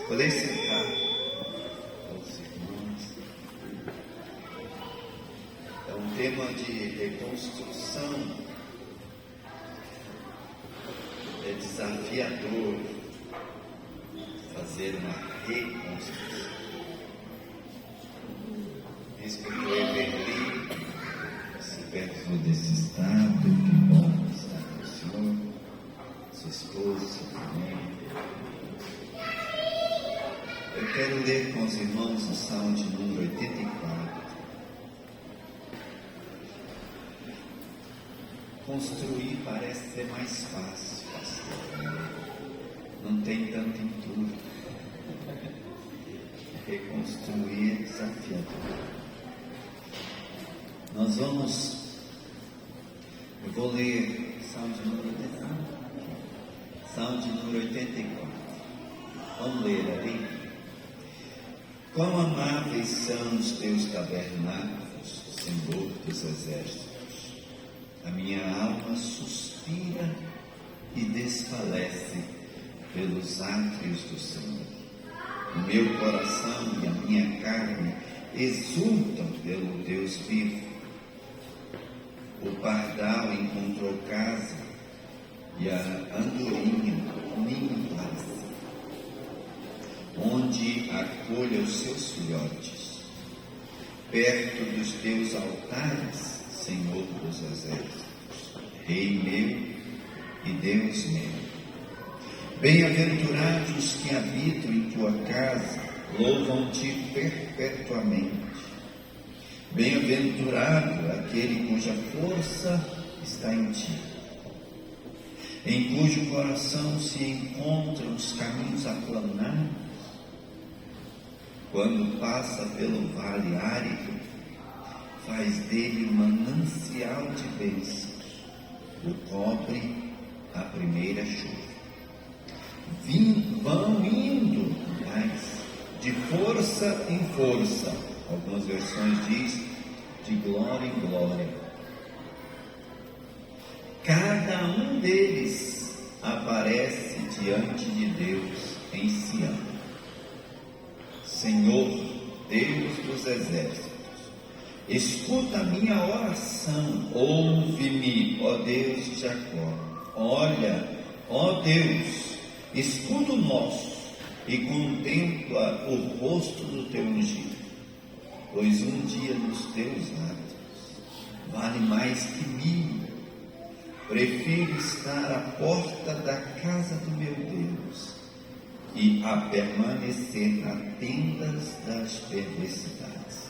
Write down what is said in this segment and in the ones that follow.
Podem sentar, os irmãos. É um tema de reconstrução. É desafiador fazer uma reconstrução. Bispo Everly, se perto desse estado, que bom estar com o senhor, sua esposa, sua família. Eu quero ler com os irmãos o Salmo de número 84. Construir parece ser mais fácil, pastor. Não tem tanto entulho. Reconstruir é desafiador. Eu vou ler Salmo de número 84. Salmo de número 84. Vamos ler ali. Quão amáveis são os teus tabernáculos, Senhor dos exércitos. A minha alma suspira e desfalece pelos átrios do Senhor. O meu coração e a minha carne exultam pelo Deus vivo. O pardal encontrou casa e a andorinha ninho para si, onde acolha os seus filhotes, perto dos teus altares, Senhor dos exércitos, Rei meu e Deus meu. Bem-aventurados os que habitam em tua casa, louvam-te perpetuamente. Bem-aventurado aquele cuja força está em ti, em cujo coração se encontram os caminhos aplanados. Quando passa pelo vale árido, faz dele manancial de bênçãos, o cobre a primeira chuva. Vão indo mais, de força em força, algumas versões diz, de glória em glória. Cada um deles aparece diante de Deus em Sião. Senhor, Deus dos exércitos, escuta a minha oração, ouve-me, ó Deus de Jacó. Olha, ó Deus, escuta o nosso e contempla o rosto do teu ungido, pois um dia nos teus atos vale mais que 1000. Prefiro estar à porta da casa do meu Deus e a permanecer nas tendas das perversidades.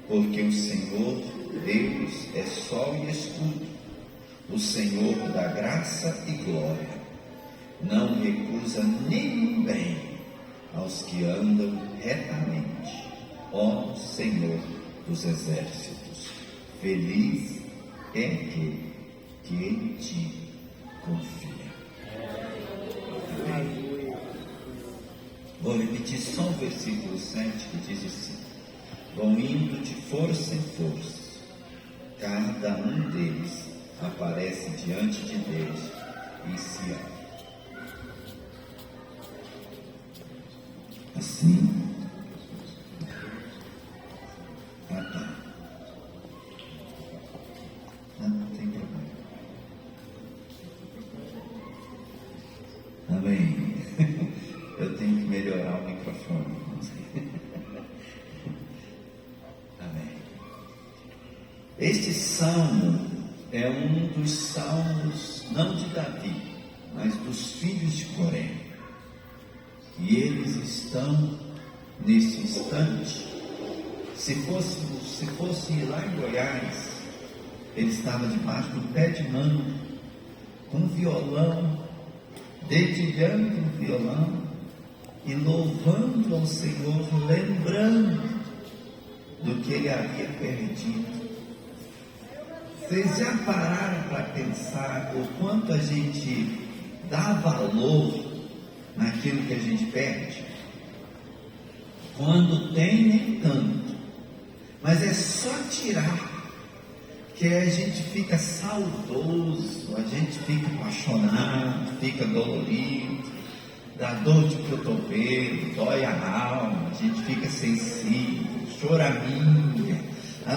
Porque o Senhor Deus é sol e escudo, o Senhor da graça e glória. Não recusa nenhum bem aos que andam retamente, ó Senhor dos exércitos. Feliz é aquele que em ti confia. Amém. Vou repetir só o versículo 7 que diz assim: vão indo de força em força, cada um deles aparece diante de Deus em Sião. Assim, não tem problema. Amém. Eu tenho que melhorar o microfone. Amém. Este salmo é um dos salmos, não de Davi, mas dos filhos de Coré. E eles estão nesse instante. Se fosse lá em Goiás, ele estava debaixo do pé de manga, com um violão, dedilhando o violão e louvando ao Senhor, lembrando do que ele havia perdido. Vocês já pararam para pensar o quanto a gente dá valor naquilo que a gente perde? Quando tem, nem tanto, mas é só tirar que a gente fica saudoso, a gente fica apaixonado, fica dolorido. dá dor de cotovelo, dói a alma, a gente fica sensível, choraminga,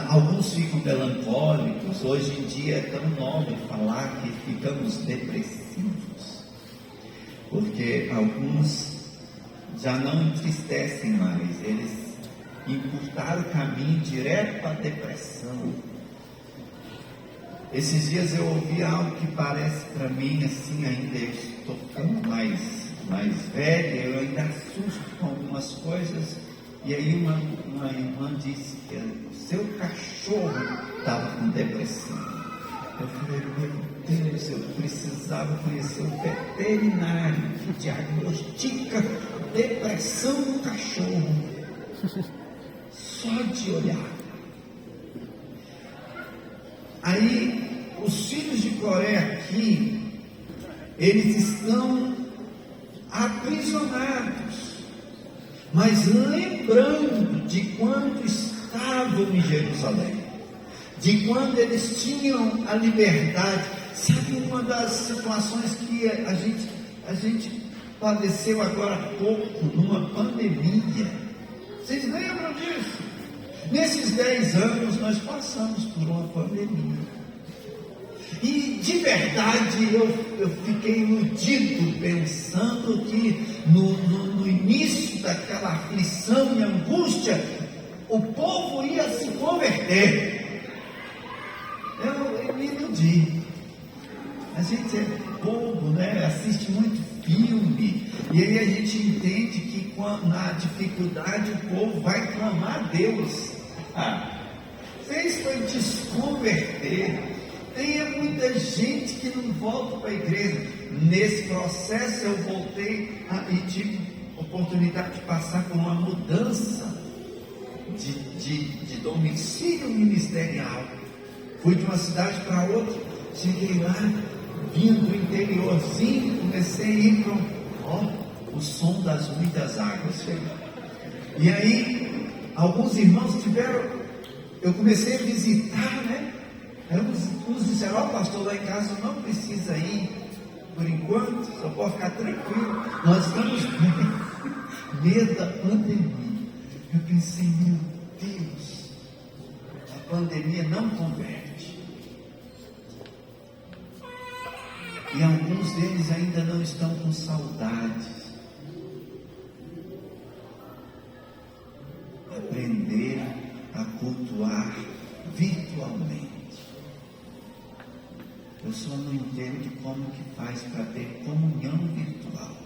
alguns ficam melancólicos. Hoje em dia é tão nobre falar que ficamos depressivos, porque alguns já não entristecem mais, eles encurtaram o caminho direto para a depressão. Esses dias eu ouvi algo que parece para mim assim, ainda eu estou ficando mais velho, eu ainda assusto com algumas coisas. E aí uma irmã disse que o seu cachorro estava com depressão. Eu falei, meu Deus, eu precisava conhecer o veterinário que diagnostica depressão no cachorro, só de olhar. Aí, os filhos de Coré aqui, eles estão aprisionados, mas lembrando de quando estavam em Jerusalém, de quando eles tinham a liberdade. Sabe uma das situações que a gente padeceu agora há pouco, numa pandemia? Vocês lembram disso? Nesses 10 anos nós passamos por uma pandemia. E de verdade eu fiquei iludido pensando que no início daquela aflição e angústia, o povo ia se converter. Eu me iludi. A gente é bobo, né? Assiste muito filme, e aí a gente entende que na dificuldade o povo vai clamar a Deus. Fez foi desconverter. Tem muita gente que não volta para a igreja. Nesse processo eu voltei e tive oportunidade de passar por uma mudança de domicílio ministerial. Fui de uma cidade para outra, cheguei lá, vindo do interiorzinho, comecei a ir para o som das muitas águas. E aí, alguns irmãos eu comecei a visitar, né? Uns disseram, pastor, lá em casa não precisa ir, por enquanto, só pode ficar tranquilo, nós estamos bem. Medo da pandemia. Eu pensei, meu Deus, a pandemia não converte. E alguns deles ainda não estão com saudades. Aprender a cultuar virtualmente. Eu só não entendo como que faz para ter comunhão virtual.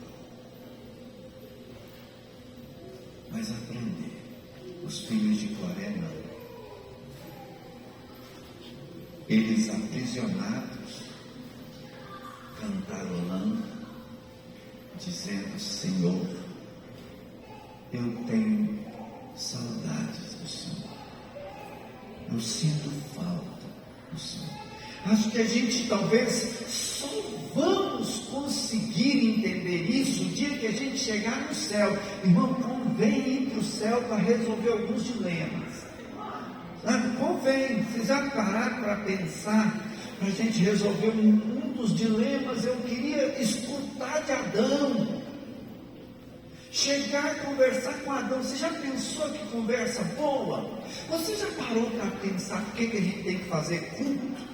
Mas aprender. Os filhos de Coré não. Eles aprisionados, cantarolando, dizendo, Senhor, eu tenho saudades do Senhor. Eu sinto falta do Senhor. Acho que a gente talvez só vamos conseguir entender isso o dia que a gente chegar no céu. Irmão, convém ir para o céu para resolver alguns dilemas. Sabe? Convém. Vocês já pararam para pensar, para a gente resolver um dos dilemas? Eu queria escutar de Adão. Chegar a conversar com Adão. Você já pensou que conversa boa? Você já parou para pensar por que a gente tem que fazer culto?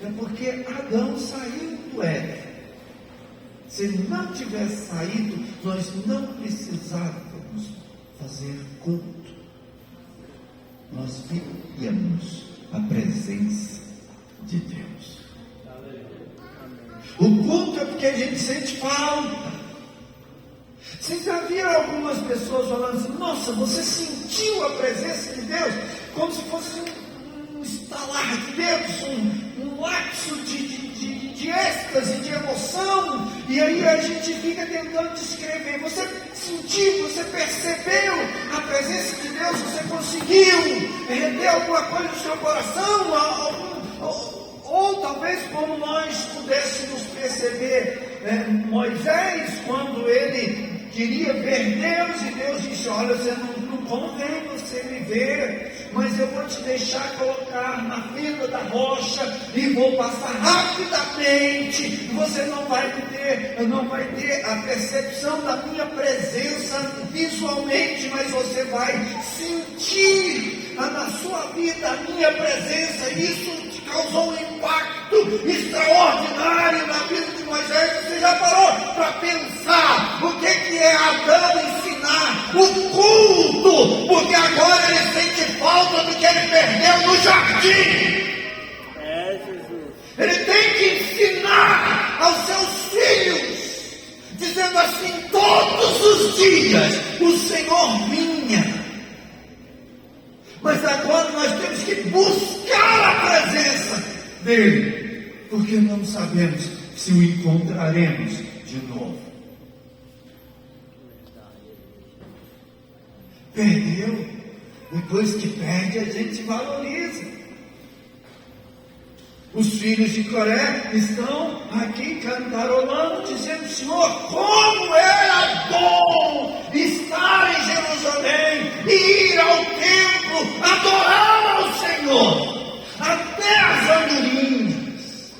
É porque Adão saiu do Éden. Se ele não tivesse saído, nós não precisávamos fazer culto. Nós vivíamos a presença de Deus. O culto é porque a gente sente falta. Vocês já viram algumas pessoas falando assim, nossa, você sentiu a presença de Deus? Como se fosse um estalar de dedos, um lapso de êxtase, de emoção. E aí a gente fica tentando descrever. Você sentiu, você percebeu a presença de Deus? Você conseguiu render alguma coisa no seu coração? Ou talvez como nós pudéssemos perceber Moisés, quando ele queria ver Deus, e Deus disse, olha, não convém você me ver, mas eu vou te deixar colocar na fenda da rocha e vou passar rapidamente. Você não vai ter a percepção da minha presença visualmente, mas você vai sentir na sua vida a minha presença. Isso te causou um impacto extraordinário na vida de Moisés. Você já parou para pensar o que é Adão ensinar o culto? Porque agora ele sente falta do que ele perdeu no jardim. Jesus. Ele tem que ensinar aos seus filhos, dizendo assim: todos os dias o Senhor vinha. Mas agora nós temos que buscar a presença dele, porque não sabemos se o encontraremos de novo. Perdeu. Depois que perde, a gente valoriza. Os filhos de Coré estão aqui cantarolando, dizendo: Senhor, como era bom estar em Jerusalém e ir ao templo, adorar ao Senhor, até as andorinhas.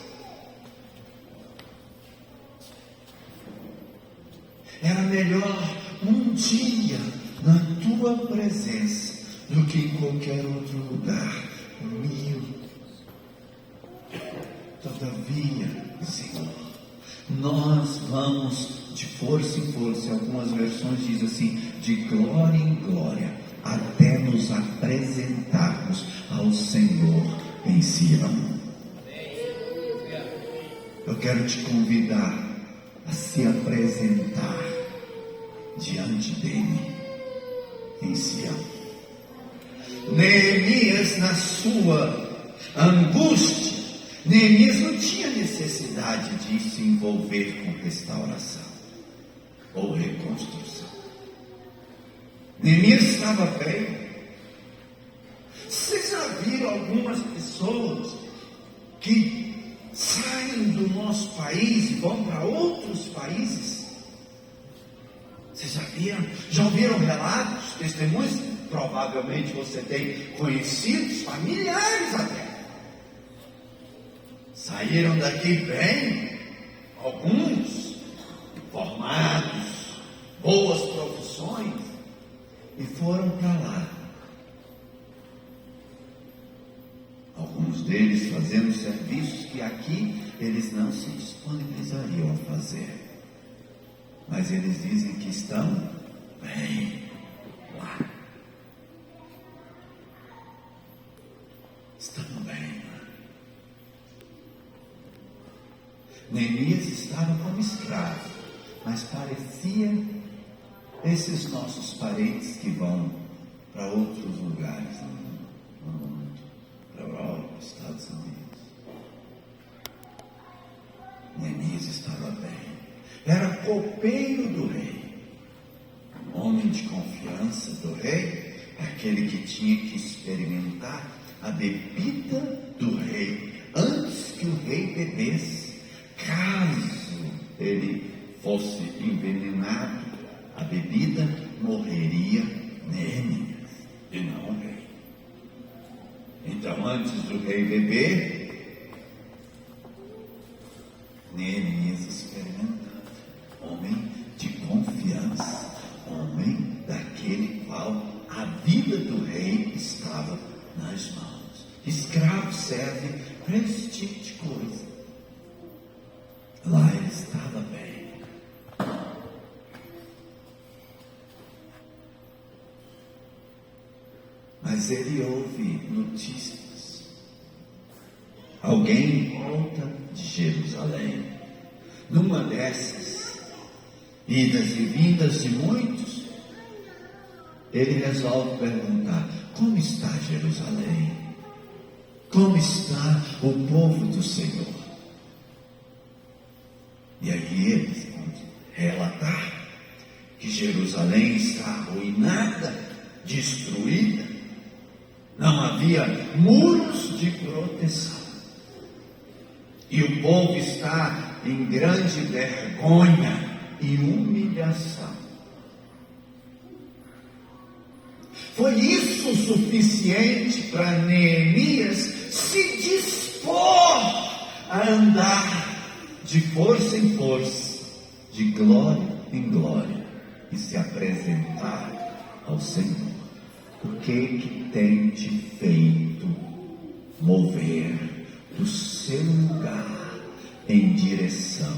Era melhor um dia na tua presença do que em qualquer outro lugar. Todavia, Senhor, nós vamos de força em força. Em algumas versões diz assim: de glória em glória, até nos apresentarmos ao Senhor em Sião. Eu quero te convidar a se apresentar diante dele em Sião. Neemias, na sua angústia, Neemias não tinha necessidade de se envolver com restauração ou reconstrução. Neemias estava bem. Vocês já viram algumas pessoas que saem do nosso país e vão para outros países? Vocês já viram? Já ouviram relatos, testemunhos? Provavelmente você tem conhecidos, familiares até. Saíram daqui bem, alguns formados, boas profissões, e foram para lá. Alguns deles fazendo serviços que aqui eles não se disponibilizariam a fazer. Mas eles dizem que estão bem lá. Estão bem lá. Neemias estava como escravo, mas parecia esses nossos parentes que vão para outros lugares no mundo, para a Europa, Estados Unidos. Neemias estava bem. Era copeiro do rei, um homem de confiança do rei, aquele que tinha que experimentar a bebida do rei antes que o rei bebesse. Caso ele fosse envenenado, a bebida morreria Neemias e não o rei. Então, antes do rei beber, Neemias experimentava. Homem de confiança, homem daquele qual a vida do rei estava nas mãos. Escravo serve para esse tipo de coisa. Lá ele estava bem. Mas ele ouve notícias. Alguém volta de Jerusalém. Numa dessas idas e vindas de muitos, ele resolve perguntar: como está Jerusalém? Como está o povo do Senhor? E aí eles vão relatar que Jerusalém está arruinada, destruída, não havia muros de proteção, e o povo está em grande vergonha e humilhação. Foi isso o suficiente para Neemias se dispor a andar de força em força, de glória em glória, e se apresentar ao Senhor. O que tem te feito mover do seu lugar em direção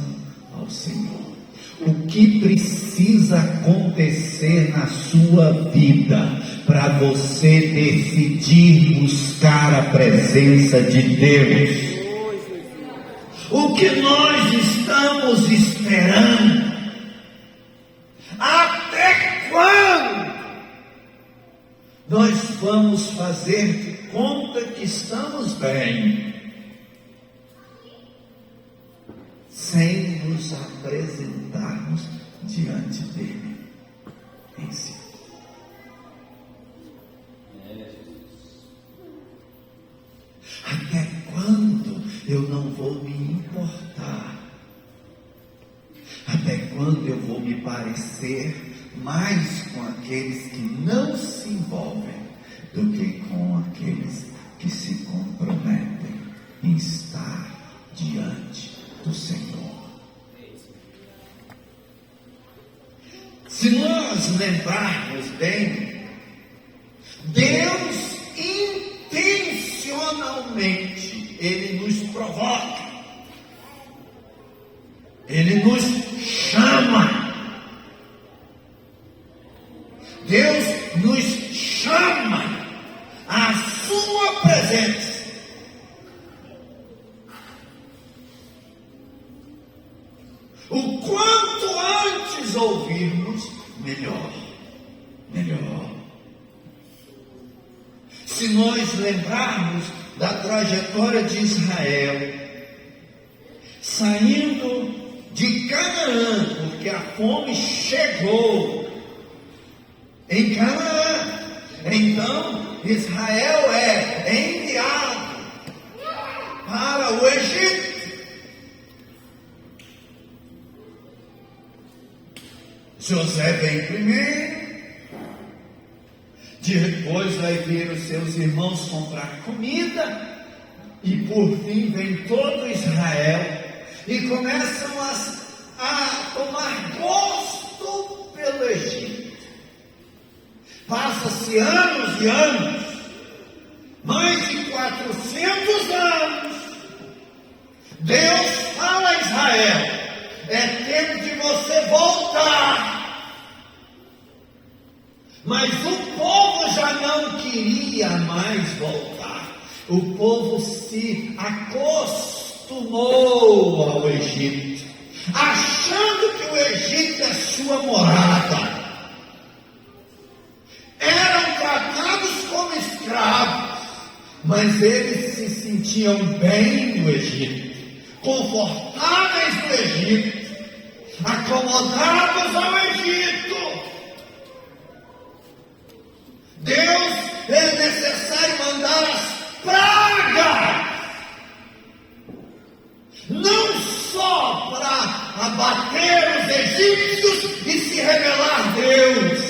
ao Senhor? O que precisa acontecer na sua vida para você decidir buscar a presença de Deus? O que nós estamos esperando? Até quando nós vamos fazer de conta que estamos bem, sem nos apresentarmos diante dele em si? Até quando eu não vou me importar? Até quando eu vou me parecer mais com aqueles que não se envolvem do que com aqueles que se comprometem em estar diante do Senhor? Se nós lembrarmos bem, Deus intencionalmente, Ele nos provoca, Ele nos chama. Deus nos chama à sua presença. O quanto antes ouvirmos, melhor. Se nós lembrarmos da trajetória de Israel, saindo de Canaã, porque a fome chegou em Canaã, então Israel é enviado para o Egito. José vem primeiro, depois vai vir os seus irmãos comprar comida, e por fim vem todo Israel, e começam a tomar gosto pelo Egito. Passa-se anos e anos, mais de 400 anos, Deus fala a Israel: é tempo de você voltar. Mas o povo já não queria mais voltar. O povo se acostumou ao Egito, achando que o Egito é sua morada. Eram tratados como escravos, mas eles se sentiam bem no Egito, confortáveis no Egito, acomodados ao Egito. Deus é necessário mandar as pragas, não só para abater os egípcios e se revelar a Deus,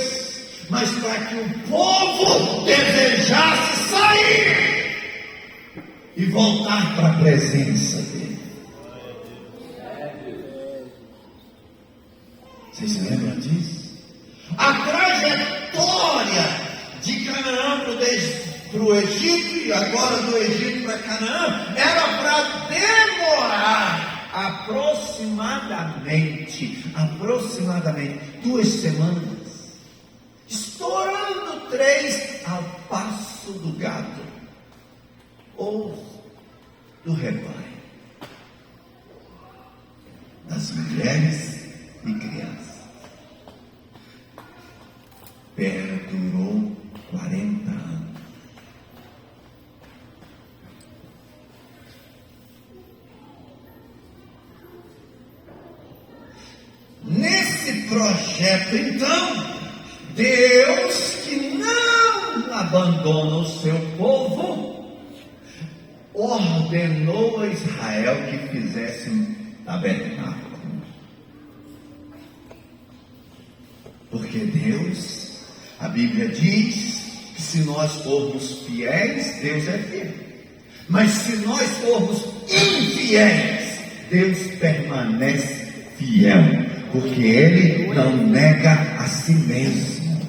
mas para que o povo desejasse sair e voltar para a presença dele. Vocês se lembram disso? A trajetória de Canaã para o Egito, e agora do Egito para Canaã, era para demorar aproximadamente 2 semanas, estourando 3 ao passo do gado, ou do rebanho, das mulheres e crianças. Perdurou 40 anos. Nesse projeto, então, Deus, que não abandona o seu povo, ordenou a Israel que fizesse um tabernáculo. Porque Deus, a Bíblia diz Se nós formos fiéis, Deus é fiel. Mas se nós formos infiéis, Deus permanece fiel, porque Ele não nega a si mesmo.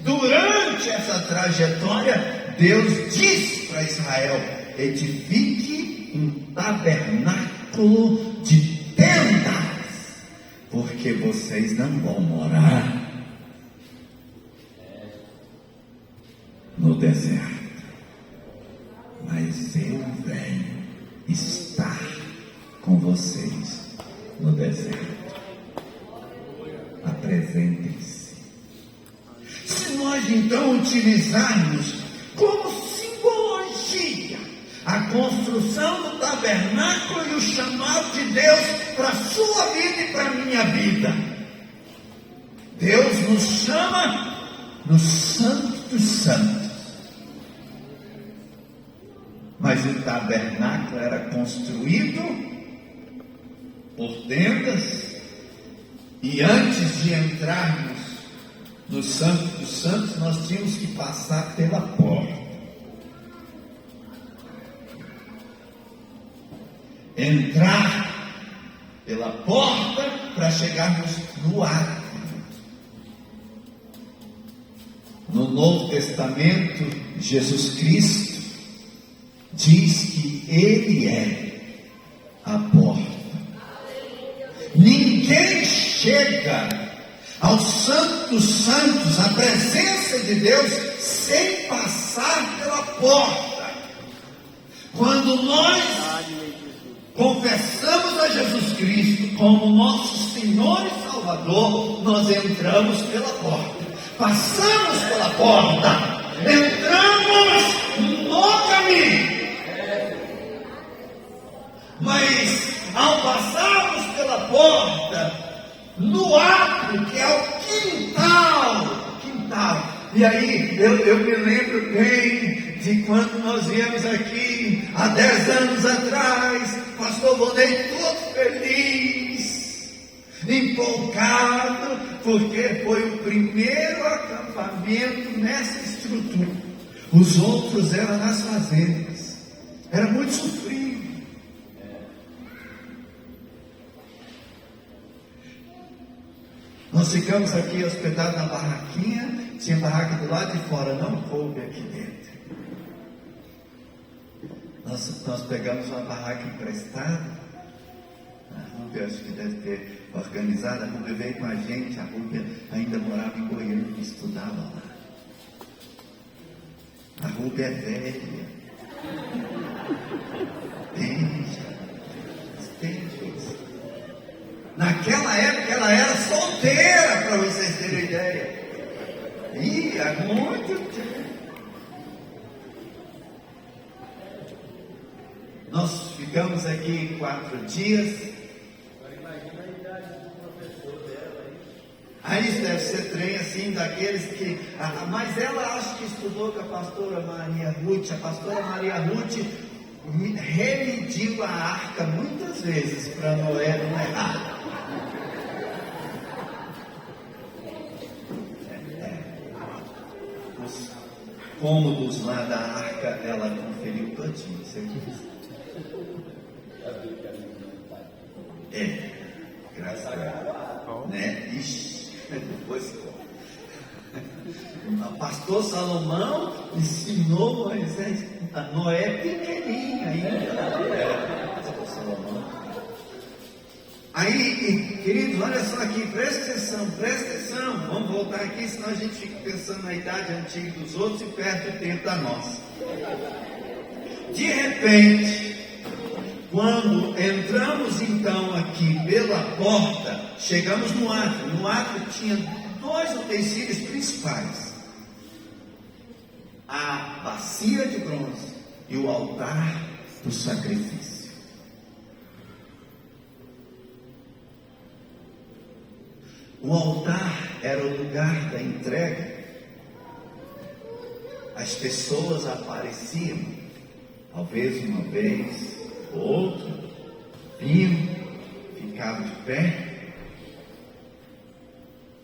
Durante essa trajetória, Deus diz para Israel: edifique um tabernáculo de tendas, porque vocês não vão morar no deserto, mas eu venho estar com vocês no deserto. Apresentem-se. Se nós então utilizarmos como simbologia a construção do tabernáculo e o chamado de Deus para a sua vida e para a minha vida, Deus nos chama no Santo dos Santos. Mas o tabernáculo era construído por tendas, e antes de entrarmos no Santo dos Santos, nós tínhamos que passar pela porta. Entrar pela porta para chegarmos no átrio. No Novo Testamento, Jesus Cristo diz que Ele é a porta. Ninguém chega ao Santo dos Santos, à presença de Deus, sem passar pela porta. Quando nós confessamos a Jesus Cristo como nosso Senhor e Salvador, nós entramos pela porta, passamos pela porta, entramos no caminho. Mas ao passarmos pela porta, no átrio, que é o quintal, e aí eu me lembro bem de quando nós viemos aqui há 10 anos atrás, pastor Vonei todo feliz, empolgado, porque foi o primeiro acampamento nessa estrutura. Os outros eram nas fazendas, era muito sofrido. Nós ficamos aqui hospedados na barraquinha, tinha barraca do lado de fora, não coube aqui dentro. Nós pegamos uma barraca emprestada, a Rúbia acho que deve ter organizado, a Rúbia veio com a gente, a Rúbia ainda morava em Goiânia e estudava lá. A Rúbia é velha, entende isso? Naquela época ela era solteira, para vocês terem ideia. E há muito tempo. Nós ficamos aqui 4 dias. Imagina a idade do professor dela. Aí isso deve ser trem assim, daqueles que. Mas ela acho que estudou com a pastora Maria Ruth. A pastora Maria Ruth remediu a arca muitas vezes para Noé não errar. Os cômodos lá da arca ela conferiu todinho, você disse. Graças a Deus, né? Ixi, depois o pastor Salomão ensinou Moisés, Noé pequenininho ainda, pastor Salomão. Aí, queridos, olha só aqui, presta atenção, vamos voltar aqui, senão a gente fica pensando na idade antiga dos outros e perde o tempo da nossa. De repente, quando entramos então aqui pela porta, chegamos no átrio. No átrio tinha 2 utensílios principais: a bacia de bronze e o altar do sacrifício. O altar era o lugar da entrega. As pessoas apareciam, talvez uma vez, outra, vinham, ficavam de pé,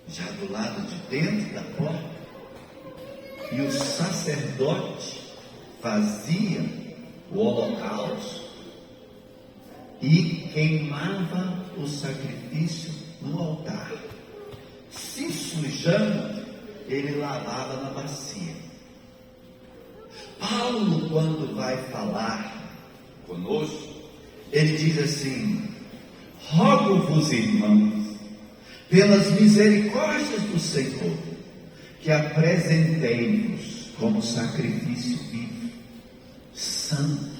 já do lado de dentro da porta, e o sacerdote fazia o holocausto e queimava o sacrifício no altar. Se sujando, ele lavava na bacia. Paulo, quando vai falar conosco, ele diz assim: rogo-vos, irmãos, pelas misericórdias do Senhor, que apresentei-vos como sacrifício vivo, santo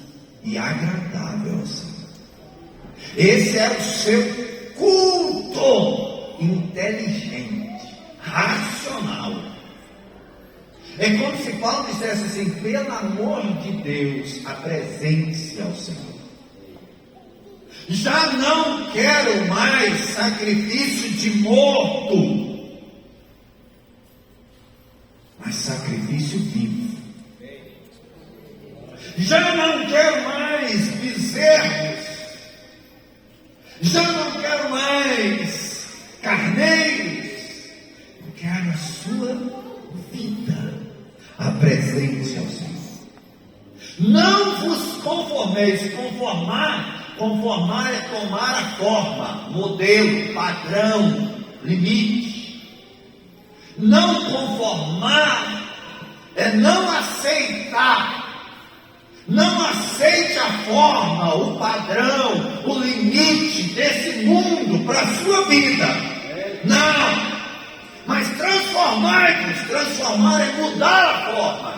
e agradável ao Senhor. Esse é o seu culto inteligente, racional. É como se Paulo dissesse assim: pelo amor de Deus, apresente-se ao Senhor. Já não quero mais sacrifício de morto, mas sacrifício vivo. Já não quero mais bezerros, já não quero mais carneiros, eu quero a sua vida. Apresente-se ao Senhor. Não vos conformeis. Conformar é tomar a forma, modelo, padrão, limite. Não conformar é não aceitar. Não aceite a forma, o padrão, o limite desse mundo para a sua vida. Não. Mas transformar é mudar a forma.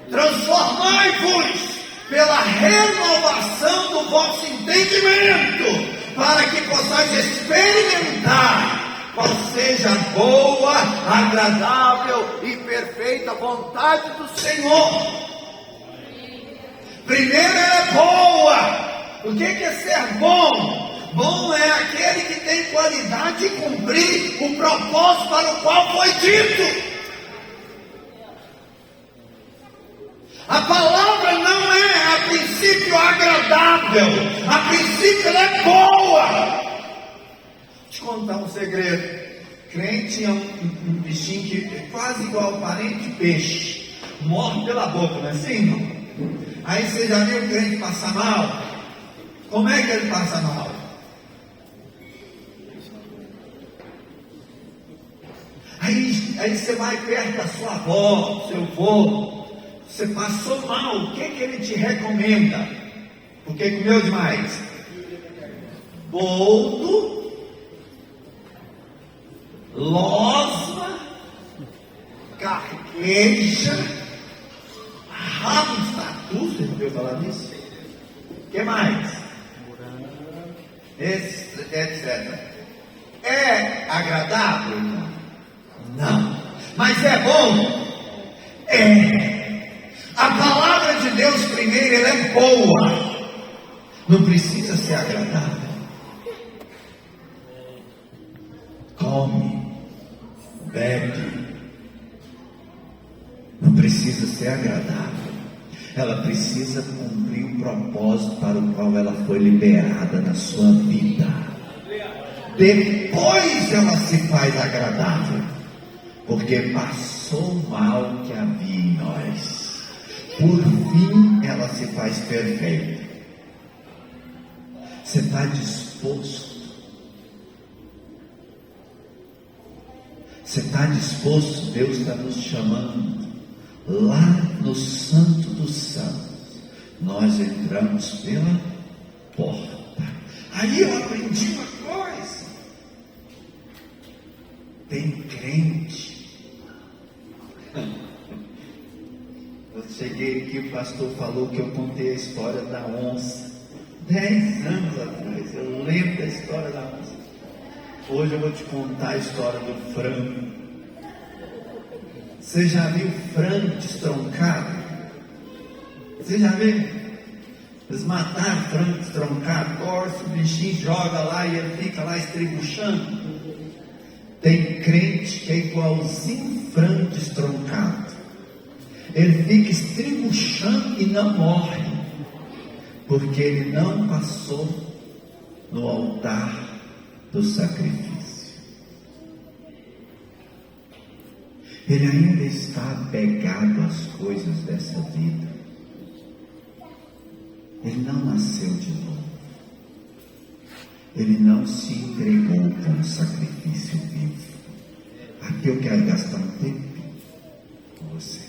Transformai-vos pela renovação do vosso entendimento, para que possais experimentar qual seja a boa, agradável e perfeita vontade do Senhor. Primeiro, ela é boa. O que é ser bom? Bom é aquele que tem qualidade de cumprir o propósito para o qual foi dito. A palavra não é a princípio agradável, a princípio ela é boa. Vou te contar um segredo. Crente é um bichinho que é quase igual ao parente peixe, morre pela boca, não é assim, irmão? Aí você já viu o crente passar mal? Como é que ele passa mal? Aí você vai perto da sua avó, seu avô. Você passou mal, o que ele te recomenda? Porque comeu demais? Boldo, losma, carqueja, rabo de tatu. Você já ouviu falar nisso? O que mais? Etc. É agradável? Não. Mas é bom? É. A palavra de Deus primeiro, ela é boa. Não precisa ser agradável. Come, bebe. Não precisa ser agradável. Ela precisa cumprir o propósito para o qual ela foi liberada na sua vida. Depois ela se faz agradável, porque passou o mal que havia em nós. Por fim, ela se faz perfeita. Você está disposto? Você está disposto? Deus está nos chamando. Lá no Santo dos Santos, nós entramos pela porta. Aí eu aprendi uma coisa. Tem crente. Eu cheguei aqui, o pastor falou que eu contei a história da onça. 10 anos atrás, eu lembro da história da onça. Hoje eu vou te contar a história do frango. Você já viu frango destroncado? Você já viu? Eles mataram frango destroncado, torce o bichinho, joga lá e ele fica lá estribuchando. Tem crente que é igualzinho frango destroncado. Ele fica estribuchando e não morre, porque ele não passou no altar do sacrifício. Ele ainda está apegado às coisas dessa vida. Ele não nasceu de novo. Ele não se entregou como sacrifício vivo. Aqui eu quero gastar um tempo com você.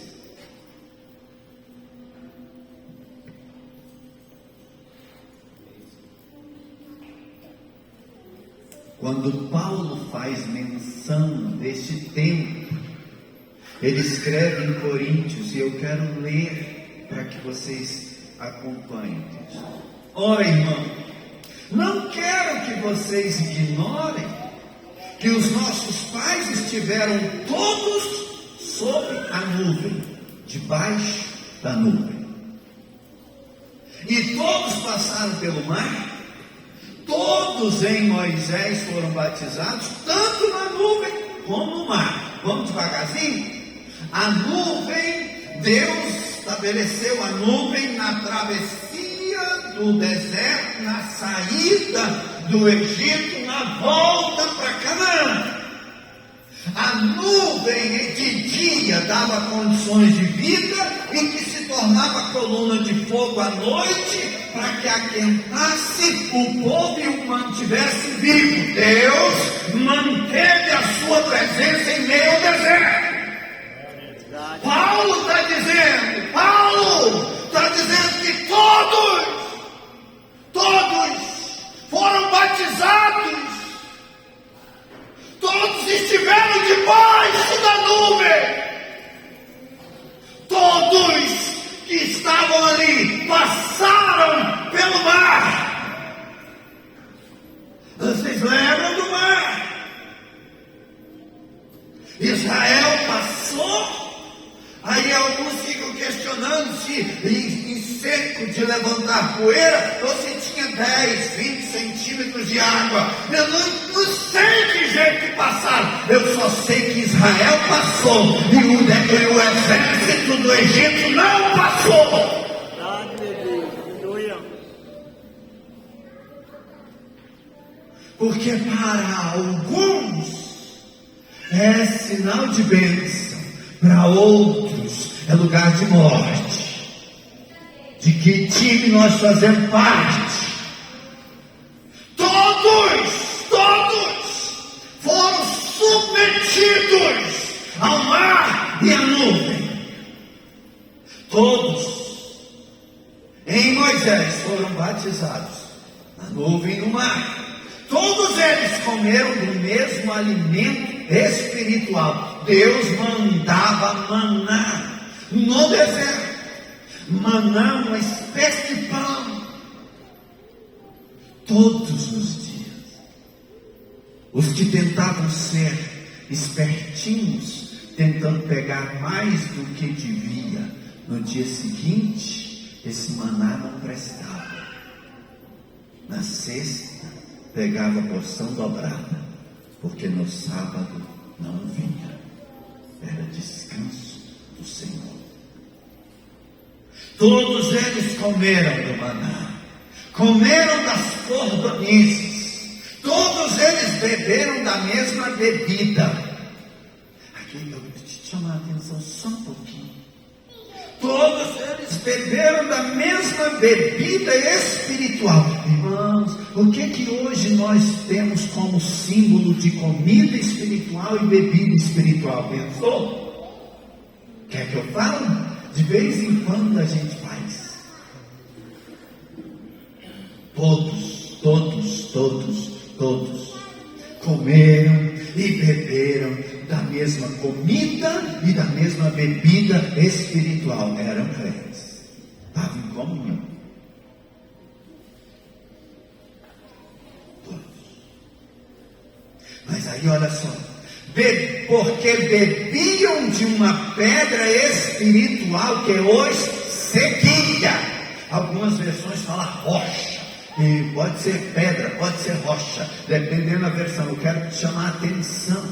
Quando Paulo faz menção deste tempo, ele escreve em Coríntios, e eu quero ler para que vocês acompanhem. Ora, irmão, não quero que vocês ignorem que os nossos pais estiveram todos sob a nuvem, debaixo da nuvem. E todos passaram pelo mar, todos em Moisés foram batizados, tanto na nuvem como no mar. Vamos devagarzinho? A nuvem, Deus estabeleceu a nuvem na travessia do deserto, na saída do Egito, na volta para Canaã. A nuvem de dia dava condições de vida e que se tornava coluna de fogo à noite para que aquentasse o povo e o mantivesse vivo. Deus manteve a sua presença em meio ao deserto. Paulo está dizendo que todos foram batizados, todos estiveram debaixo da nuvem, todos que estavam ali passaram pelo mar. Vocês lembram do mar? Israel passou. Aí alguns ficam questionando se em seco de levantar poeira, você tinha 10, 20 centímetros de água. Eu não sei que jeito que passaram. Eu só sei que Israel passou e o exército do Egito não passou. Porque para alguns é sinal de bênção, para outros é lugar de morte. De que time nós fazemos parte? Todos foram submetidos ao mar e à nuvem. Todos em Moisés foram batizados na nuvem e no mar. Todos eles comeram do mesmo alimento espiritual. Deus mandava maná no deserto. Maná, uma espécie de pão. Todos os dias. Os que tentavam ser espertinhos, tentando pegar mais do que devia, no dia seguinte, esse maná não prestava. Na sexta, pegava a porção dobrada, porque no sábado não vinha. Era descanso do Senhor. Todos eles comeram do maná, comeram das cordonizes, todos eles beberam da mesma bebida. Aqui eu vou te chamar a atenção só um pouquinho. Todos eles beberam da mesma bebida espiritual. Irmãos, o que hoje nós temos como símbolo de comida espiritual e bebida espiritual? Pensou? Quer que eu fale? De vez em quando a gente faz. Todos comeram e beberam da mesma comida e da mesma bebida espiritual. Eram crentes, estavam em comunhão. Todos. Mas aí olha só, porque bebiam de uma pedra espiritual que hoje seguia. Algumas versões falam rocha. E pode ser pedra, pode ser rocha, dependendo da versão. Eu quero te chamar a atenção,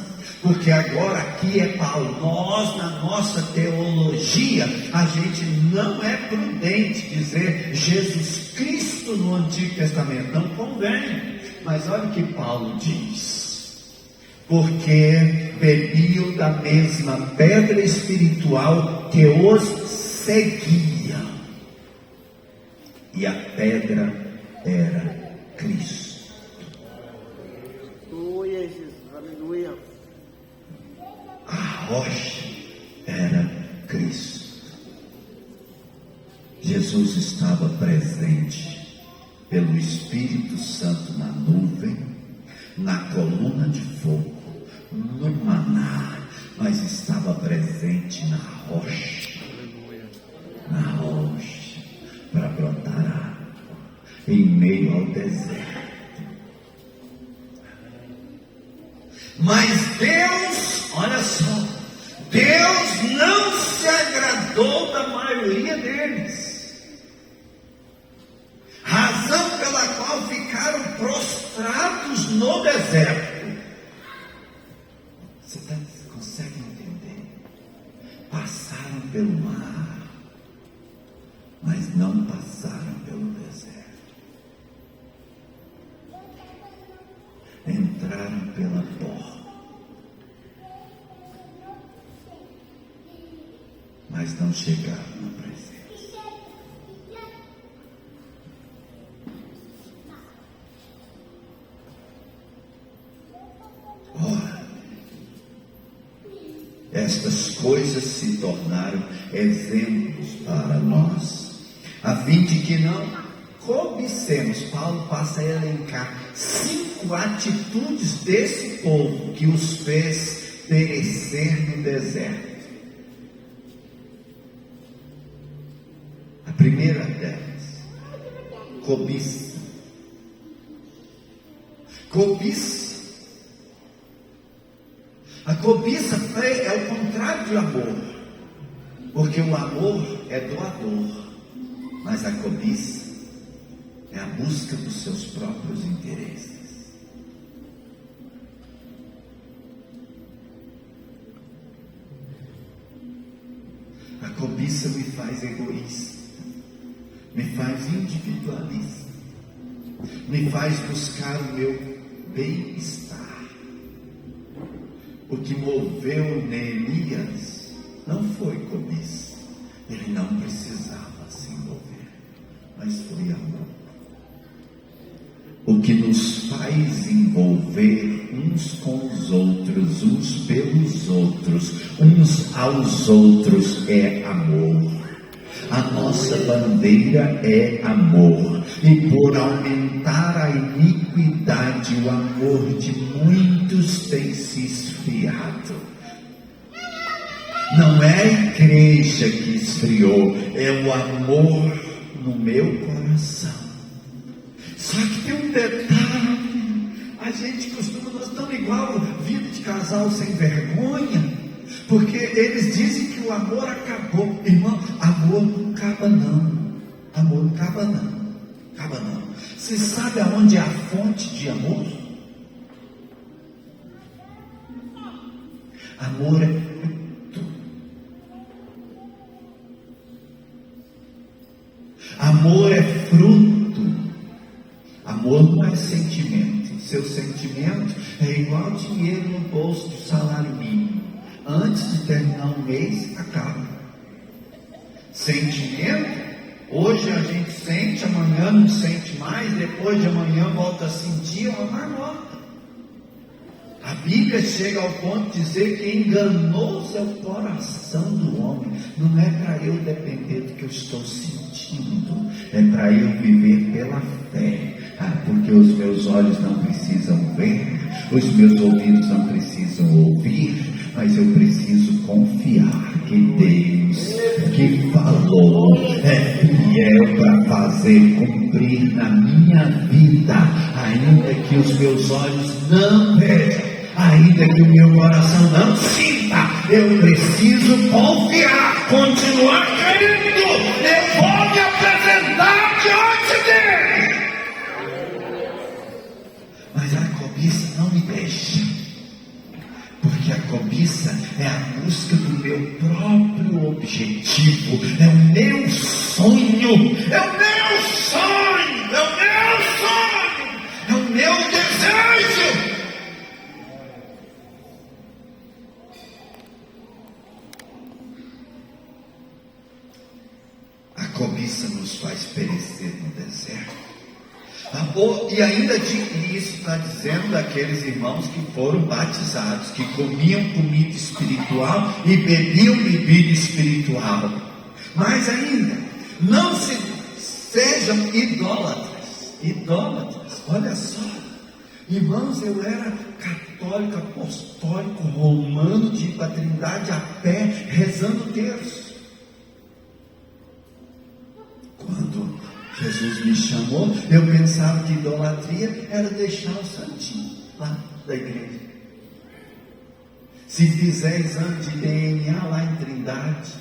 porque agora aqui é Paulo. Nós, na nossa teologia, a gente não é prudente dizer Jesus Cristo no Antigo Testamento, não convém. Mas olha o que Paulo diz: porque bebiam da mesma pedra espiritual que os seguia, e a pedra era Cristo. Aleluia, Jesus. Aleluia. A rocha era Cristo. Jesus estava presente pelo Espírito Santo na nuvem, na coluna de fogo, no maná, mas estava presente na rocha, para brotar água em meio ao deserto. Mas Deus, olha só, Deus não se agradou da maioria deles, razão pela qual ficaram prostrados no deserto. Você consegue entender? Passaram pelo mar, mas não passaram pelo deserto. Entraram pela porta, mas não chegaram na presença. Ora, estas coisas se tornaram exemplos para nós, a fim de que não cobicemos. Paulo passa a elencar 5 atitudes desse povo que os fez perecer no deserto. A primeira delas, cobiça. A cobiça é o contrário de amor, porque o amor é doador, mas a cobiça é a busca dos seus próprios interesses. A cobiça me faz egoísta, me faz individualista, me faz buscar o meu bem-estar. O que moveu Neemias não foi cobiça, ele não precisava se envolver, mas foi amor. O que nos faz envolver uns com os outros, uns pelos outros, uns aos outros, é amor. A nossa bandeira é amor, e por aumentar a iniquidade, o amor de muitos tem se esfriado. Não é a igreja que esfriou, é o amor no meu coração. Só que tem um detalhe, a gente costuma, nós estamos igual vida de casal sem vergonha, porque eles dizem que o amor acabou. Irmão, amor não acaba não, amor não acaba não, acaba não. Você sabe aonde é a fonte de amor? Amor é fruto. Amor é fruto. Amor não é sentimento. Seu sentimento é igual dinheiro no bolso do salário mínimo. Antes de terminar um mês, acaba. Sentimento, hoje a gente sente, amanhã não sente mais, depois de amanhã volta a sentir uma marmota. A Bíblia chega ao ponto de dizer que enganoso é o coração do homem. Não é para eu depender do que eu estou sentindo, é para eu viver pela fé. Porque os meus olhos não precisam ver, os meus ouvidos não precisam ouvir, mas eu preciso confiar que Deus que falou é fiel para fazer cumprir na minha vida, ainda que os meus olhos não vejam, ainda que o meu coração não sinta, eu preciso confiar, continuar crendo. Eu vou me apresentar diante dele. Mas a cobiça não me deixa, porque a cobiça é a busca do meu próprio objetivo, é o meu sonho, é o meu sonho, é o meu sonho, é o meu desejo. cobiça nos faz perecer no deserto. E ainda isso está dizendo daqueles irmãos que foram batizados, que comiam comida espiritual e bebiam bebida espiritual. Mas ainda, não sejam idólatras, olha só. Irmãos, eu era católico, apostólico, romano, de ir para a Trindade a pé, rezando o terço. Quando Jesus me chamou, eu pensava que idolatria era deixar o santinho lá da igreja. Se fizer exame de DNA lá em Trindade,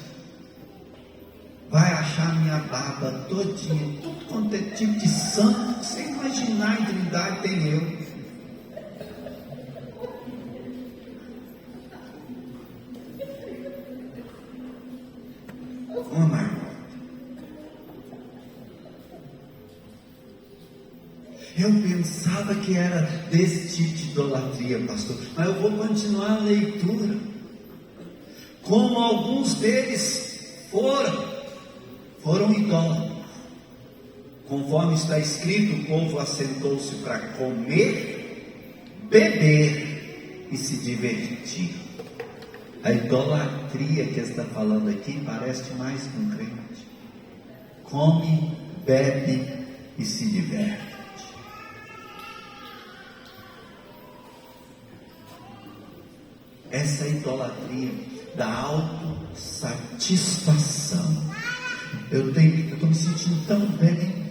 vai achar minha barba todinha, tudo quanto é tipo de santo que você imaginar em Trindade tem eu. Eu pensava que era desse tipo de idolatria, pastor, mas eu vou continuar a leitura. Como alguns deles foram idólatras. Conforme está escrito, o povo assentou-se para comer, beber e se divertir. A idolatria que está falando aqui parece mais que um crente. Come, bebe e se diverte. Essa idolatria da autossatisfação. Eu estou me sentindo tão bem.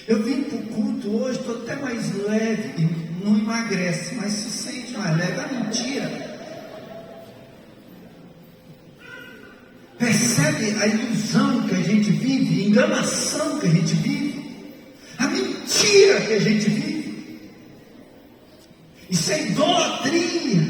Eu vim para o culto hoje, estou até mais leve, e não emagrece, mas se sente mais leve. É mentira. Percebe a ilusão que a gente vive, a enganação que a gente vive, a mentira que a gente vive. Isso é idolatria.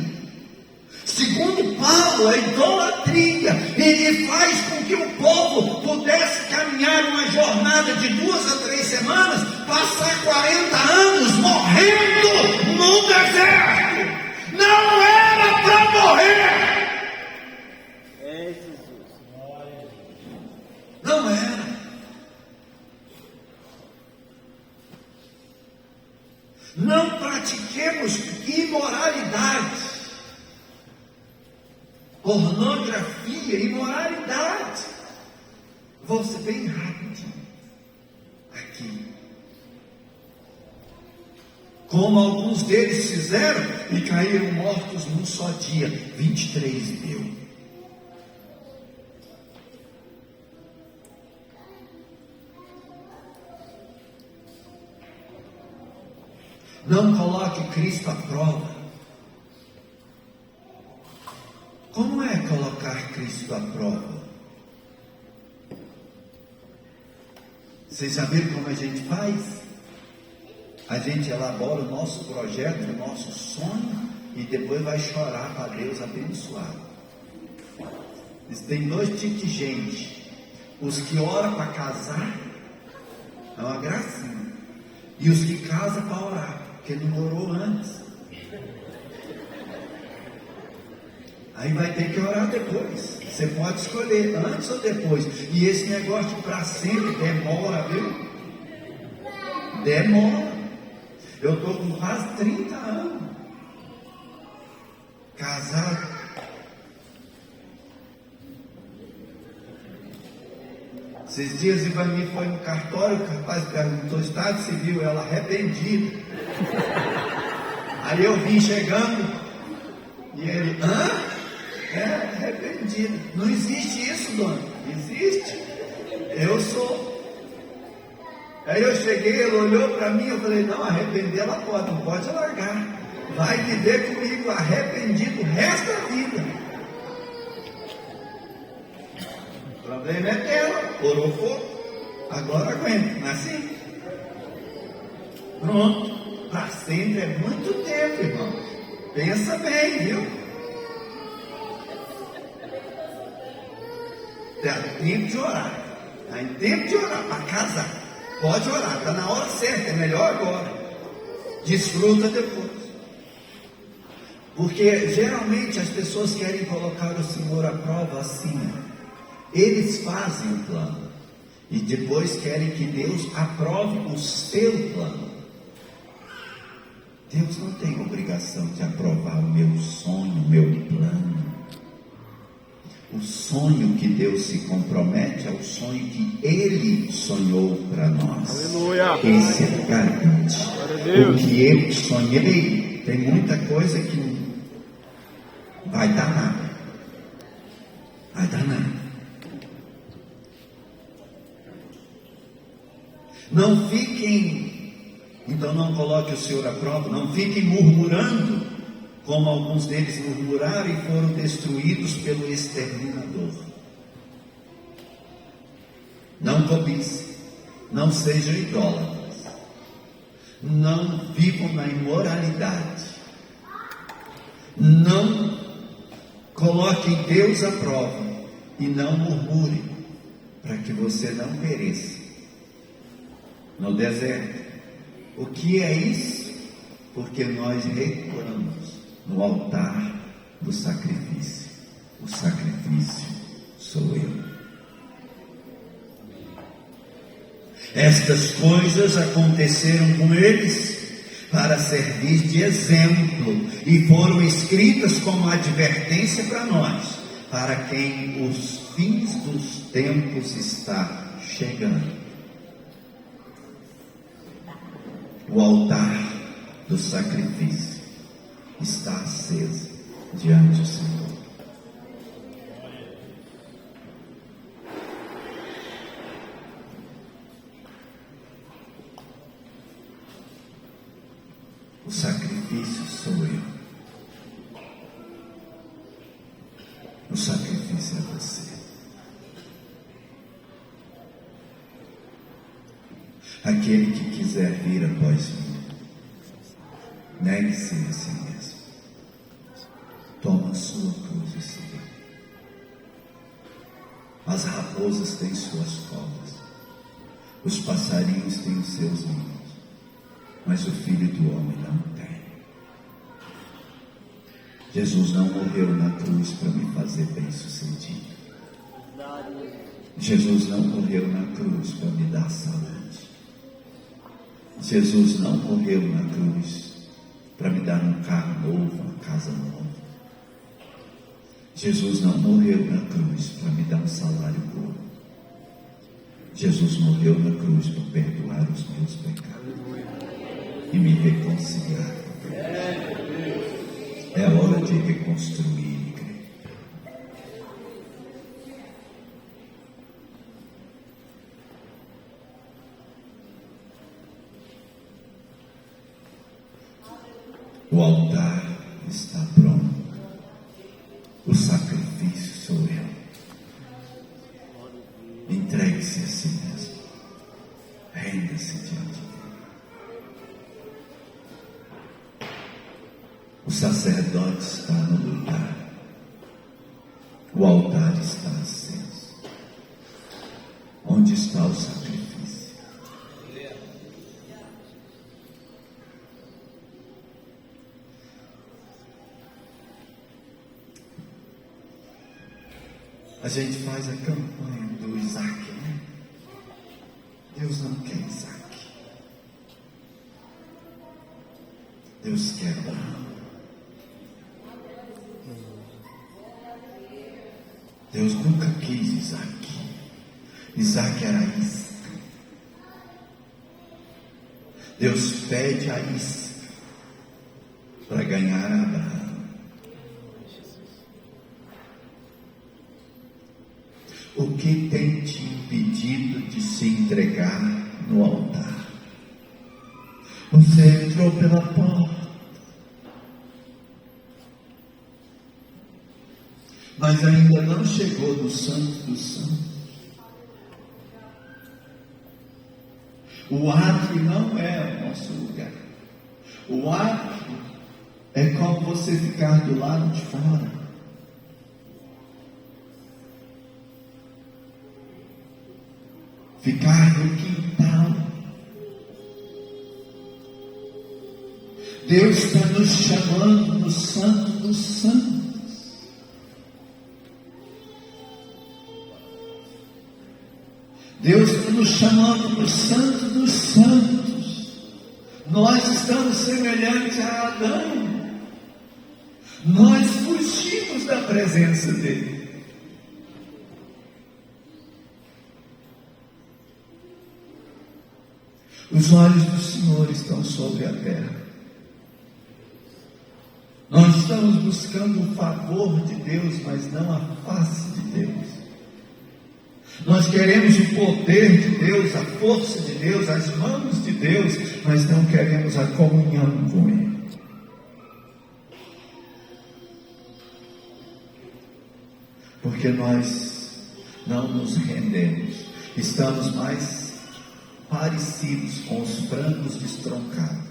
Segundo Paulo, a idolatria, ele faz com que o povo pudesse caminhar uma jornada de 2 a 3 semanas, passar 40 anos morrendo no deserto. Não era para morrer. É Jesus. Não era. Não pratiquemos imoralidade, pornografia, imoralidade. Vou ser bem rápido aqui. Como alguns deles fizeram e caíram mortos num só dia, 23.000. Não coloque Cristo à prova. Como é colocar Cristo à prova? Vocês já viram como a gente faz? A gente elabora o nosso projeto, o nosso sonho, e depois vai chorar para Deus abençoar. Tem 2 tipos de gente: os que oram para casar, é uma gracinha, e os que casam para orar, porque não orou antes. Aí vai ter que orar depois. Você pode escolher antes ou depois. E esse negócio de para sempre demora, viu? Demora. Eu estou com quase 30 anos casado. Esses dias Ivani foi no cartório, o rapaz perguntou estado civil, ela arrependida. Aí eu vim chegando e ele, arrependido. Não existe isso, dona. Existe. Eu sou. Aí eu cheguei, ele olhou para mim, eu falei, não, arrepender ela pode, não pode largar. Vai viver comigo arrependido o resto da vida. O problema é dela, orou fogo, agora aguenta, não é assim? Pronto, para sempre é muito tempo, irmão. Pensa bem, viu? Está tempo de orar, está em tempo de orar para casar. Pode orar, está na hora certa, é melhor agora. Desfruta depois. Porque geralmente as pessoas querem colocar o Senhor à prova assim. Eles fazem o plano e depois querem que Deus aprove o seu plano. Deus não tem obrigação de aprovar o meu sonho, o meu plano. O sonho que Deus se compromete é o sonho que Ele sonhou para nós. Aleluia. Esse é garante. O que eu sonhei, tem muita coisa que vai dar nada. Vai dar nada. Não fiquem, então não coloque o Senhor à prova, não fiquem murmurando, como alguns deles murmuraram e foram destruídos pelo exterminador. Não cobice, não sejam idólatras, não vivam na imoralidade, não coloquem Deus à prova e não murmurem, para que você não pereça no deserto. O que é isso? Porque nós recuamos no altar do sacrifício. O sacrifício sou eu. Estas coisas aconteceram com eles para servir de exemplo e foram escritas como advertência para nós, para quem os fins dos tempos está chegando. O altar do sacrifício está aceso diante do Senhor. O sacrifício sou eu. O sacrifício é você. Aquele que quiser vir após mim, negue-se a si mesmo. Toma a sua cruz e siga. As raposas têm suas covas, os passarinhos têm os seus ninhos, mas o Filho do Homem não tem. Jesus não morreu na cruz para me fazer bem-sucedido. Jesus não morreu na cruz para me dar saúde. Jesus não morreu na cruz para me dar um carro novo, uma casa nova. Jesus não morreu na cruz para me dar um salário bom. Jesus morreu na cruz para perdoar os meus pecados e me reconciliar com Deus. É hora de reconstruir, igreja. O altar está pronto. O sacrifício sou eu. Entregue-se a si mesmo. Renda-se diante dele. O sacerdote está no lugar. O altar está aceso. Onde está o sacrifício? A gente faz a campanha do Isaac, né? Deus não quer Isaac. Deus quer Abraão. Deus nunca quis Isaac. Isaac era isca. Deus pede a isca para ganhar Abraão. O que tem te impedido de se entregar no altar? Você entrou pela porta, mas ainda não chegou no Santo dos Santos. O átrio não é o nosso lugar. O átrio é como você ficar do lado de fora. Ficar no quintal. Deus está nos chamando no Santo dos Santos. Deus está nos chamando para o Santo dos Santos. Nós estamos semelhantes a Adão. Nós fugimos da presença dele. Os olhos do Senhor estão sobre a terra. Nós estamos buscando o favor de Deus, mas não a face de Deus. Nós queremos o poder de Deus, a força de Deus, as mãos de Deus, mas não queremos a comunhão com Ele. Porque nós não nos rendemos, estamos mais parecidos com os frangos destroncados,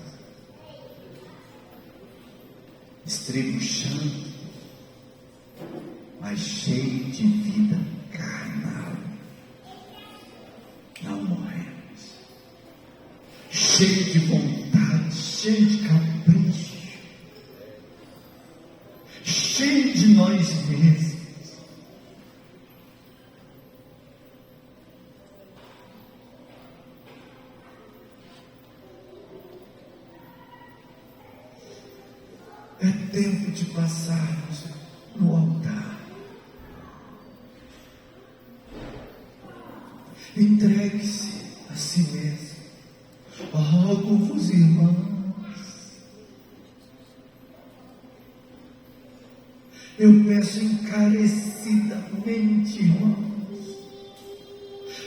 estribuchando, mas cheio de vida carnal. Não morremos, cheio de vontade, cheio de capricho, cheio de nós mesmos. É tempo de passarmos no altar. Entregue-se a si mesmo. Rogo-vos, irmãos. Eu peço encarecidamente, irmãos.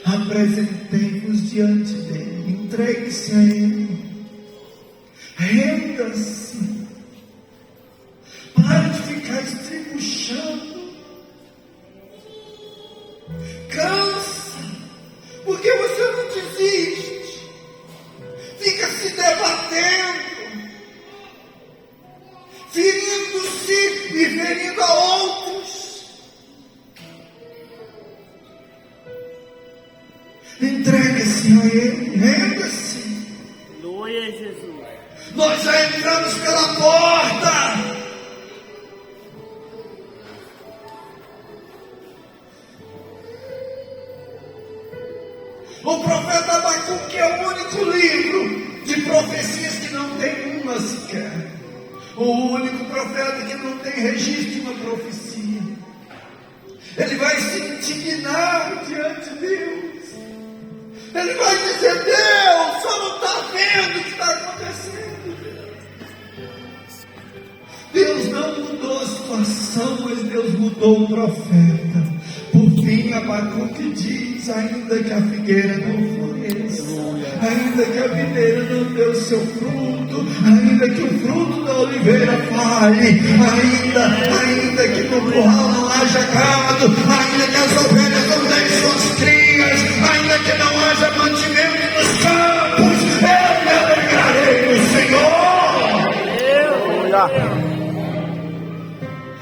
Apresentei-vos diante dele. Entregue-se a ele. Renda-se. Pare de ficar estribuchando. Cansa, porque você não desiste. Fica se debatendo, ferindo-se e ferindo a outros. Entregue-se a Ele, renda-se. Glória a Jesus. Nós já entramos pela porta. O profeta Abacuque é o único livro de profecias que não tem uma sequer. O único profeta que não tem registro de uma profecia. Ele vai se indignar diante de Deus. Ele vai dizer: Deus, só não está vendo o que está acontecendo. Deus não mudou a situação, mas Deus mudou o profeta. Por fim, Abacuque diz: ainda que a figueira não floresça, ainda que a videira não dê o seu fruto, ainda que o fruto da oliveira falhe, ainda que no curral não haja gado, ainda que as ovelhas não deem suas crias, ainda que não haja mantimento nos campos, eu me alegrarei no Senhor.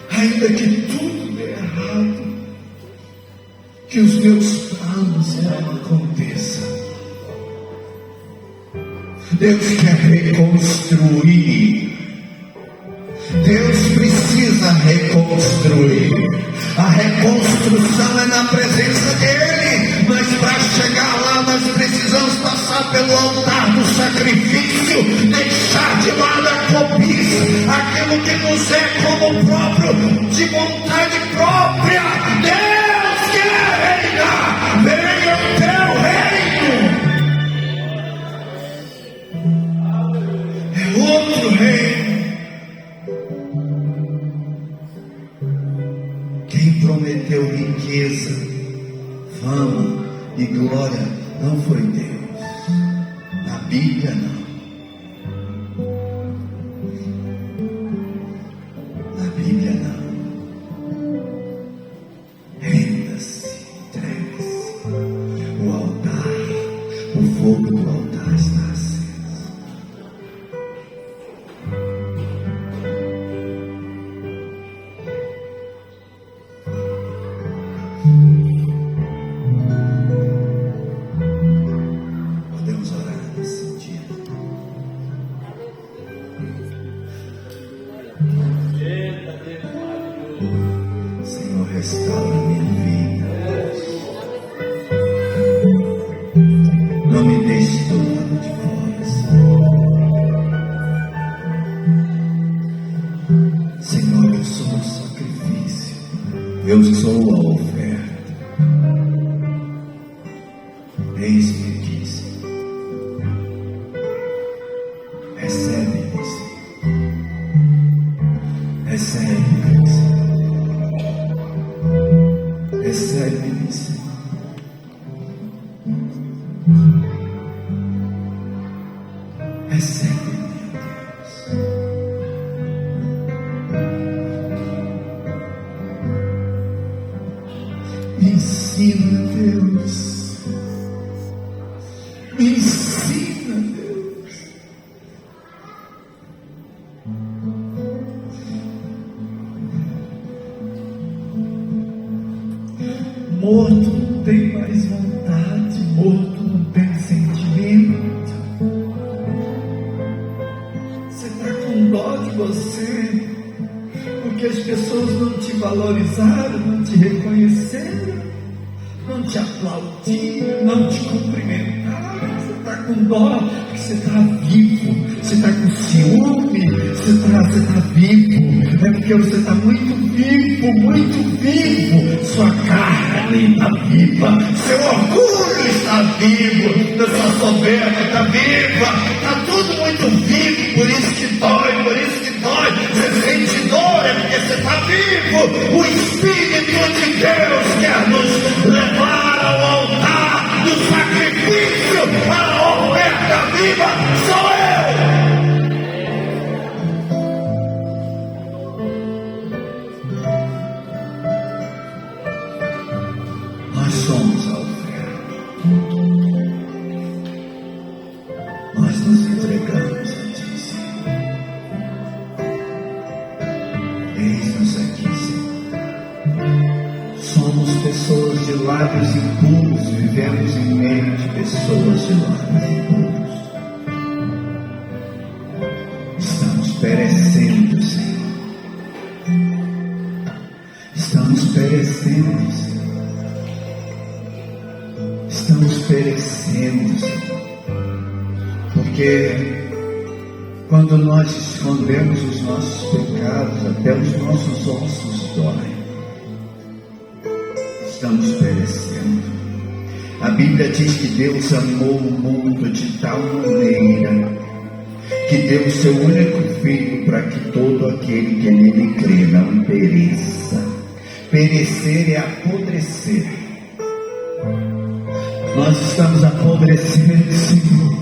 Ainda que tudo dê errado, que os meus planos não aconteçam. Deus quer reconstruir. Deus precisa reconstruir. A reconstrução é na presença dEle, mas para chegar lá nós precisamos passar pelo altar do sacrifício, deixar de lado a cobiça, aquilo que nos é como próprio, de vontade própria. Deus quer reinar, venha o teu reino. É outro reino. Quem prometeu riqueza, fama e glória não foi Deus. Na Bíblia não. Na Bíblia não. Renda-se, entregue-se. O altar, o fogo do altar está aceso. Podemos orar nesse sentido. Senhor, restaura minha vida. Eu sou a oferta. Eis-me aqui, Senhor. Recebe-me, Senhor. Recebe-me, Senhor. Recebe-me, Senhor. Recebe-me, Deus. Me ensina, Deus. Me ensina, Deus. Morto não tem mais vontade, morto não tem sentimento. Você está com dó de você, porque as pessoas não te valorizaram, não te reconheceram, não te aplaudiram, não te cumprimentaram. Você está com dó, porque você está vivo, você está com ciúme, você está vivo, é porque você está muito vivo, muito vivo. Sua carne está viva, seu orgulho está vivo, sua soberba está viva, está tudo muito vivo, por isso que dói, por isso que dói. Você sente dor, é porque você está vivo. O Espírito de Deus quer nos levar ao altar do sacrifício, a oferta viva sou eu. Nós somos a oferta. Nós nos entregamos a Ti, Senhor. Eis-nos aqui, Senhor. Somos pessoas de lábios impuros, vivemos em meio de pessoas de lábios impuros. Estamos perecendo, Senhor. Estamos perecendo, Senhor. Estamos perecendo, Senhor. Porque quando nós escondemos os nossos pecados, até os nossos ossos doem. Estamos perecendo. A Bíblia diz que Deus amou o mundo de tal maneira que deu o seu único filho para que todo aquele que nele crê não pereça. Perecer é apodrecer. Nós estamos apodrecendo, Senhor.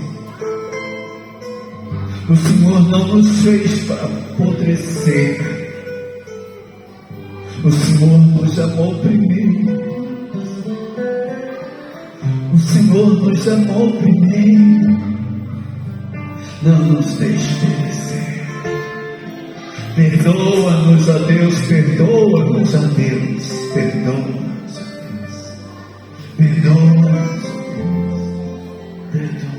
O Senhor não nos fez para apodrecer. O Senhor nos amou primeiro. O Senhor nos amou primeiro. Não nos deixe perecer. Perdoa-nos, ó Deus, perdoa-nos, ó Deus, perdoa-nos, ó Deus, perdoa-nos, ó Deus, perdoa-nos.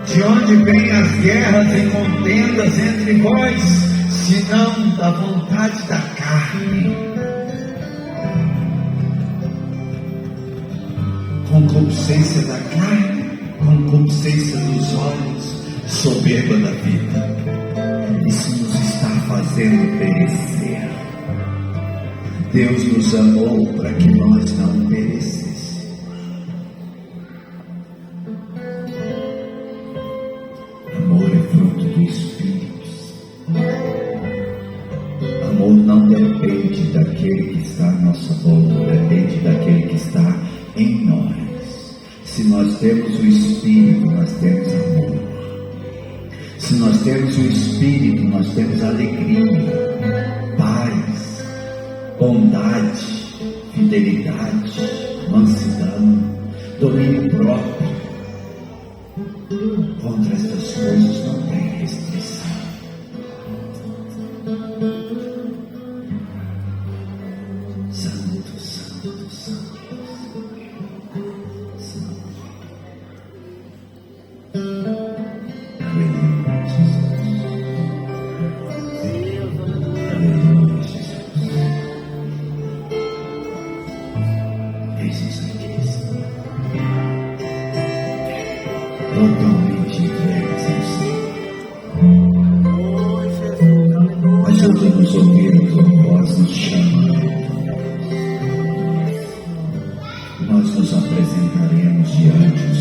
De onde vêm as guerras e contendas entre vós, senão da vontade da carne? Concupiscência da carne, concupiscência dos olhos, soberba da vida. Isso nos está fazendo perecer. Deus nos amou para que nós não perecêssemos. Amor é fruto do Espírito. Amor não depende daquele que está à nossa volta, depende daquele que está em nós. Se nós temos o Espírito, nós temos amor. Se nós temos o Espírito, nós temos alegria, paz, bondade, fidelidade, mansidão, domínio próprio. Contra estas coisas não tem restrição. Santo, santo, santo, santo. Aleluia, Jesus. Aleluia, Jesus. totalmente entregues ao Senhor. Oi, Jesus, aleluia. Ajuda-nos a ouvir a tua voz nos chamando. Nós nos apresentaremos diante